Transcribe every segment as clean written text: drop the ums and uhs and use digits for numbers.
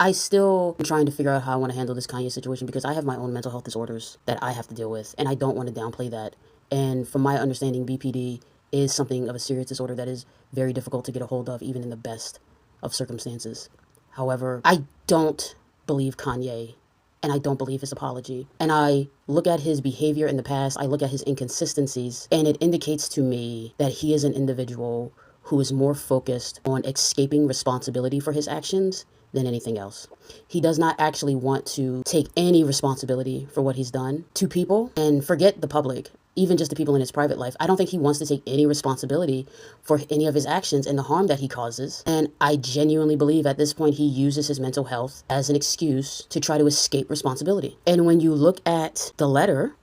I still am trying to figure out how I want to handle this Kanye situation because I have my own mental health disorders that I have to deal with, and I don't want to downplay that. And from my understanding, BPD is something of a serious disorder that is very difficult to get a hold of, even in the best of circumstances. However, I don't believe Kanye, and I don't believe his apology. And I look at his behavior in the past, I look at his inconsistencies, and it indicates to me that he is an individual who is more focused on escaping responsibility for his actions than anything else. He does not actually want to take any responsibility for what he's done to people, and forget the public, even just the people in his private life. I don't think he wants to take any responsibility for any of his actions and the harm that he causes. And I genuinely believe at this point he uses his mental health as an excuse to try to escape responsibility. And when you look at the letter,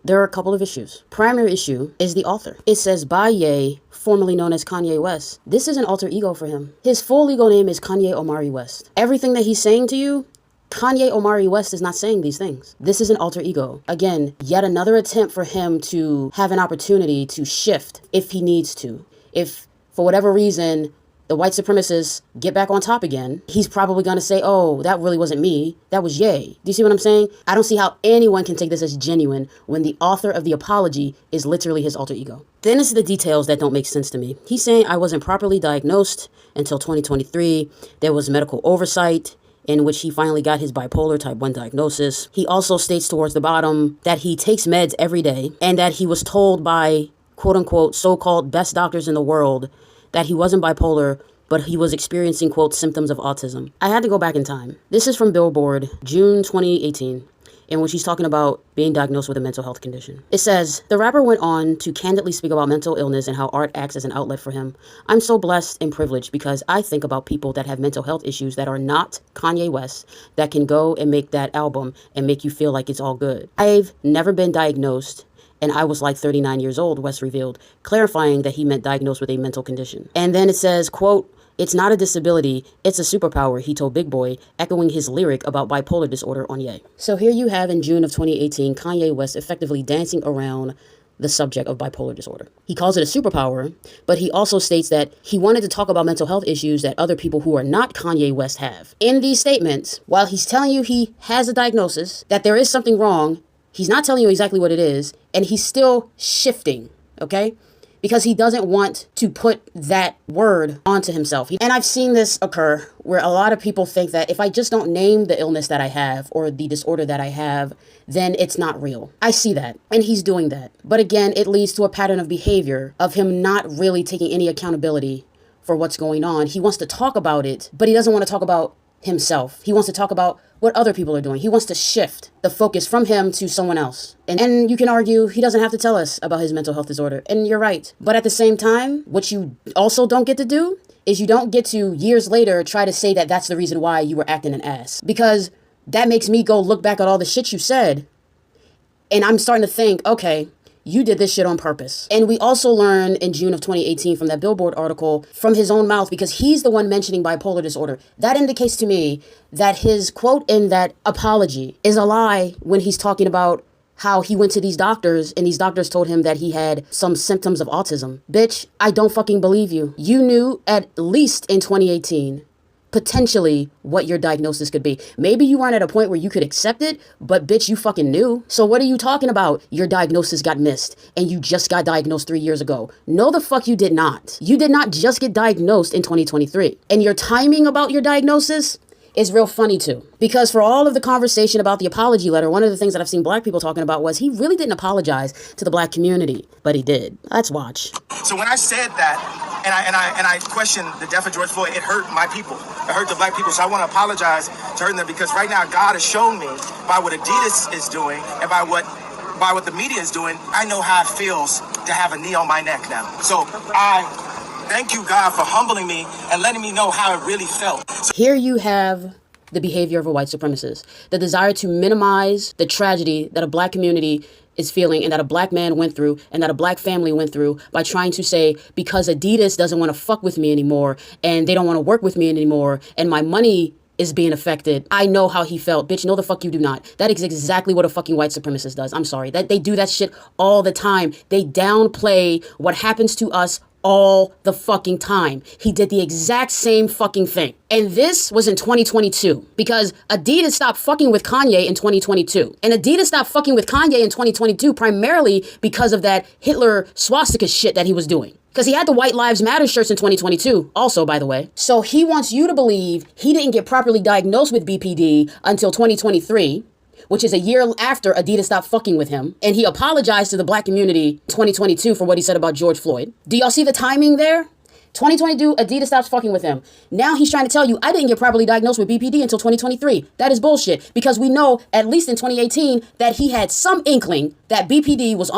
there are a couple of issues. Primary issue is the author. It says by Ye, formerly known as Kanye West. This is an alter ego for him. His full legal name is Kanye Omari West. Everything that he's saying to you, Kanye Omari West is not saying these things. This is an alter ego. Again, yet another attempt for him to have an opportunity to shift if he needs to. If, for whatever reason, the white supremacists get back on top again, he's probably going to say, oh, that really wasn't me. That was Ye. Do you see what I'm saying? I don't see how anyone can take this as genuine when the author of the apology is literally his alter ego. Then it's the details that don't make sense to me. He's saying I wasn't properly diagnosed until 2023. There was medical oversight in which he finally got his bipolar type 1 diagnosis. He also states towards the bottom that he takes meds every day and that he was told by quote unquote so-called best doctors in the world that he wasn't bipolar, but he was experiencing, quote, symptoms of autism. I had to go back in time. This is from Billboard, June 2018, in which he's talking about being diagnosed with a mental health condition. It says, the rapper went on to candidly speak about mental illness and how art acts as an outlet for him. I'm so blessed and privileged because I think about people that have mental health issues that are not Kanye West that can go and make that album and make you feel like it's all good. I've never been diagnosed, and I was like 39 years old, West revealed, clarifying that he meant diagnosed with a mental condition. And then it says, quote, it's not a disability, it's a superpower, he told Big Boy, echoing his lyric about bipolar disorder on Ye. So here you have in June of 2018, Kanye West effectively dancing around the subject of bipolar disorder. He calls it a superpower, but he also states that he wanted to talk about mental health issues that other people who are not Kanye West have. In these statements, while he's telling you he has a diagnosis, that there is something wrong, he's not telling you exactly what it is, and he's still shifting, okay? Because he doesn't want to put that word onto himself. And I've seen this occur where a lot of people think that if I just don't name the illness that I have or the disorder that I have, then it's not real. I see that, and he's doing that. But again, it leads to a pattern of behavior of him not really taking any accountability for what's going on. He wants to talk about it, but he doesn't want to talk about himself. He wants to talk about what other people are doing. He wants to shift the focus from him to someone else. And you can argue he doesn't have to tell us about his mental health disorder. And you're right. But at the same time, what you also don't get to do is you don't get to years later try to say that that's the reason why you were acting an ass. Because that makes me go look back at all the shit you said. And I'm starting to think, okay, you did this shit on purpose. And we also learned in June of 2018 from that Billboard article from his own mouth, because he's the one mentioning bipolar disorder. That indicates to me that his quote in that apology is a lie when he's talking about how he went to these doctors and these doctors told him that he had some symptoms of autism. Bitch, I don't fucking believe you. You knew at least in 2018 potentially what your diagnosis could be. Maybe you weren't at a point where you could accept it, but bitch, you fucking knew. So what are you talking about? Your diagnosis got missed and you just got diagnosed 3 years ago. No, the fuck you did not. You did not just get diagnosed in 2023. And your timing about your diagnosis is real funny too. Because for all of the conversation about the apology letter, one of the things that I've seen black people talking about was he really didn't apologize to the black community, but he did. Let's watch. So when I said that, and I questioned the death of George Floyd, it hurt my people. It hurt the black people. So I want to apologize to hurting them, because right now God has shown me by what Adidas is doing and by what the media is doing, I know how it feels to have a knee on my neck now. So I thank you, God, for humbling me and letting me know how it really felt. Here you have the behavior of a white supremacist, the desire to minimize the tragedy that a black community is feeling and that a black man went through and that a black family went through by trying to say, because Adidas doesn't want to fuck with me anymore and they don't want to work with me anymore and my money is being affected, I know how he felt. Bitch, no the fuck you do not. That is exactly what a fucking white supremacist does. I'm sorry. That they do that shit all the time. They downplay what happens to us all the fucking time. He did the exact same fucking thing. And this was in 2022 because Adidas stopped fucking with Kanye in 2022. And Adidas stopped fucking with Kanye in 2022 primarily because of that Hitler swastika shit that he was doing. Because he had the White Lives Matter shirts in 2022, also, by the way. So he wants you to believe he didn't get properly diagnosed with BPD until 2023, which is a year after Adidas stopped fucking with him. And he apologized to the black community in 2022 for what he said about George Floyd. Do y'all see the timing there? 2022, Adidas stops fucking with him. Now he's trying to tell you, I didn't get properly diagnosed with BPD until 2023. That is bullshit. Because we know, at least in 2018, that he had some inkling that BPD was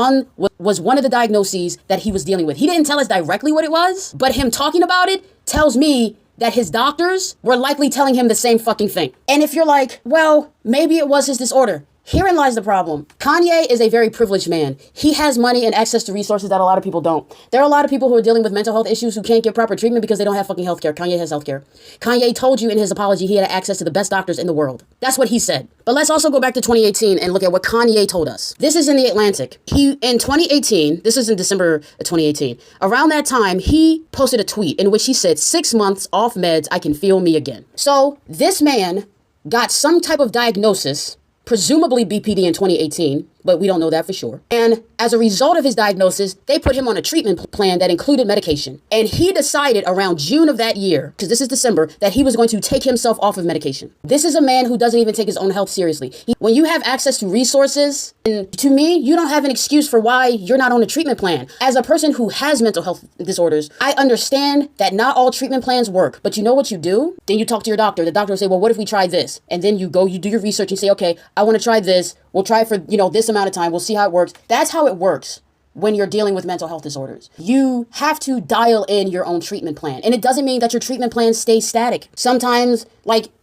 one of the diagnoses that he was dealing with. He didn't tell us directly what it was, but him talking about it tells me that his doctors were likely telling him the same fucking thing. And if you're like, well, maybe it was his disorder. Herein lies the problem. Kanye is a very privileged man. He has money and access to resources that a lot of people don't. There are a lot of people who are dealing with mental health issues who can't get proper treatment because they don't have fucking healthcare. Kanye has healthcare. Kanye told you in his apology he had access to the best doctors in the world. That's what he said. But let's also go back to 2018 and look at what Kanye told us. This is in the Atlantic. In 2018, this is in December of 2018, around that time, he posted a tweet in which he said, 6 months off meds, I can feel me again. So this man got some type of diagnosis, presumably BPD in 2018, but we don't know that for sure. And as a result of his diagnosis, they put him on a treatment plan that included medication. And he decided around June of that year, because this is December, that he was going to take himself off of medication. This is a man who doesn't even take his own health seriously. When you have access to resources, and to me, you don't have an excuse for why you're not on a treatment plan. As a person who has mental health disorders, I understand that not all treatment plans work, but you know what you do? Then you talk to your doctor. The doctor will say, well, what if we try this? And then you do your research and say, okay, I want to try this. We'll try for, this amount of time. We'll see how it works. That's how it works when you're dealing with mental health disorders. You have to dial in your own treatment plan. And it doesn't mean that your treatment plan stays static. Sometimes,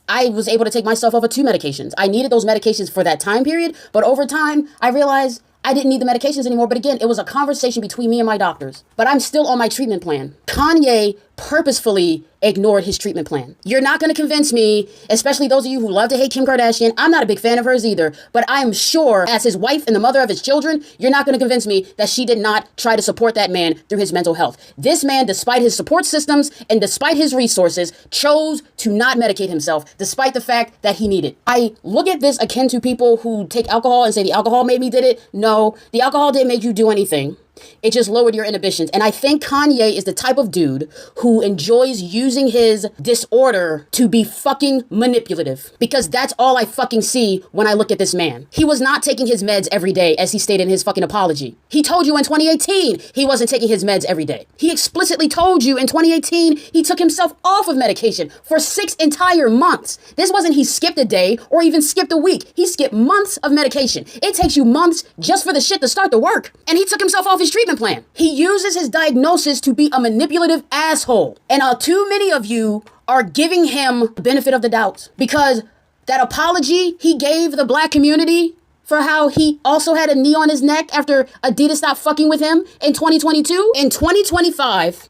I was able to take myself off of 2 medications. I needed those medications for that time period. But over time, I realized I didn't need the medications anymore. But again, it was a conversation between me and my doctors. But I'm still on my treatment plan. Kanye purposefully ignored his treatment plan. You're not going to convince me, especially those of you who love to hate Kim Kardashian. I'm not a big fan of hers either, but I am sure as his wife and the mother of his children, you're not going to convince me that she did not try to support that man through his mental health. This man, despite his support systems and despite his resources, chose to not medicate himself, despite the fact that he needed. I look at this akin to people who take alcohol and say the alcohol made me did it. No, the alcohol didn't make you do anything. It just lowered your inhibitions. And I think Kanye is the type of dude who enjoys using his disorder to be fucking manipulative. Because that's all I fucking see when I look at this man. He was not taking his meds every day, as he stated in his fucking apology. He told you in 2018 he wasn't taking his meds every day. He explicitly told you in 2018 he took himself off of medication for 6 entire months. This wasn't he skipped a day or even skipped a week. He skipped months of medication. It takes you months just for the shit to start to work. And he took himself off his treatment plan. He uses his diagnosis to be a manipulative asshole. And too many of you are giving him the benefit of the doubt, because that apology he gave the black community for how he also had a knee on his neck after Adidas stopped fucking with him in 2022. In 2025,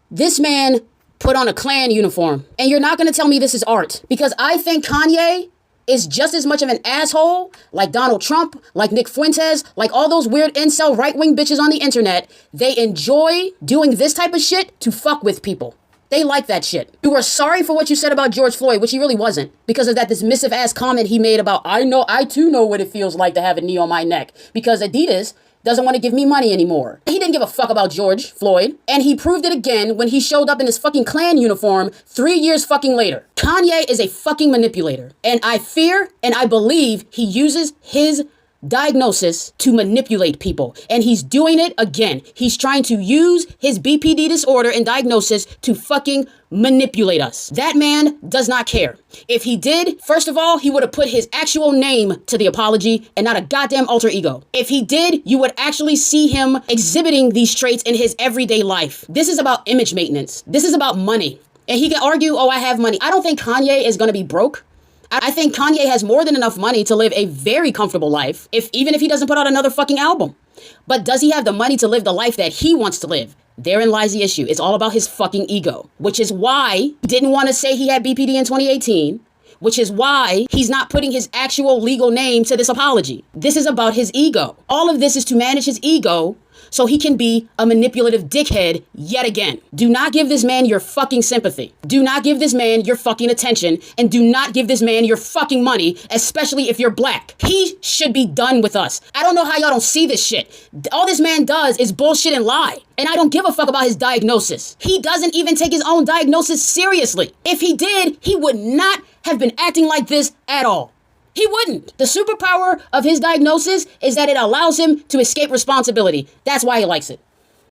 this man put on a Klan uniform. And you're not going to tell me this is art, because I think Kanye is just as much of an asshole like Donald Trump, like Nick Fuentes, like all those weird incel right-wing bitches on the internet. They enjoy doing this type of shit to fuck with people. They like that shit. You were sorry for what you said about George Floyd, which he really wasn't, because of that dismissive ass comment he made about, I too know what it feels like to have a knee on my neck, because Adidas doesn't want to give me money anymore. He didn't give a fuck about George Floyd, and he proved it again when he showed up in his fucking Klan uniform 3 years fucking later. Kanye is a fucking manipulator, and I fear and I believe he uses his diagnosis to manipulate people, and he's doing it again. He's trying to use his BPD disorder and diagnosis to fucking manipulate us. That man does not care. If he did, first of all, he would have put his actual name to the apology and not a goddamn alter ego. If he did, you would actually see him exhibiting these traits in his everyday life. This is about image maintenance. This is about money. And he can argue, I have money. I don't think Kanye is going to be broke. I think Kanye has more than enough money to live a very comfortable life, even if he doesn't put out another fucking album. But does he have the money to live the life that he wants to live? Therein lies the issue. It's all about his fucking ego, which is why he didn't want to say he had BPD in 2018, which is why he's not putting his actual legal name to this apology. This is about his ego. All of this is to manage his ego so he can be a manipulative dickhead yet again. Do not give this man your fucking sympathy. Do not give this man your fucking attention, and do not give this man your fucking money, especially if you're black. He should be done with us. I don't know how y'all don't see this shit. All this man does is bullshit and lie. And I don't give a fuck about his diagnosis. He doesn't even take his own diagnosis seriously. If he did, he would not have been acting like this at all. He wouldn't. The superpower of his diagnosis is that it allows him to escape responsibility. That's why he likes it.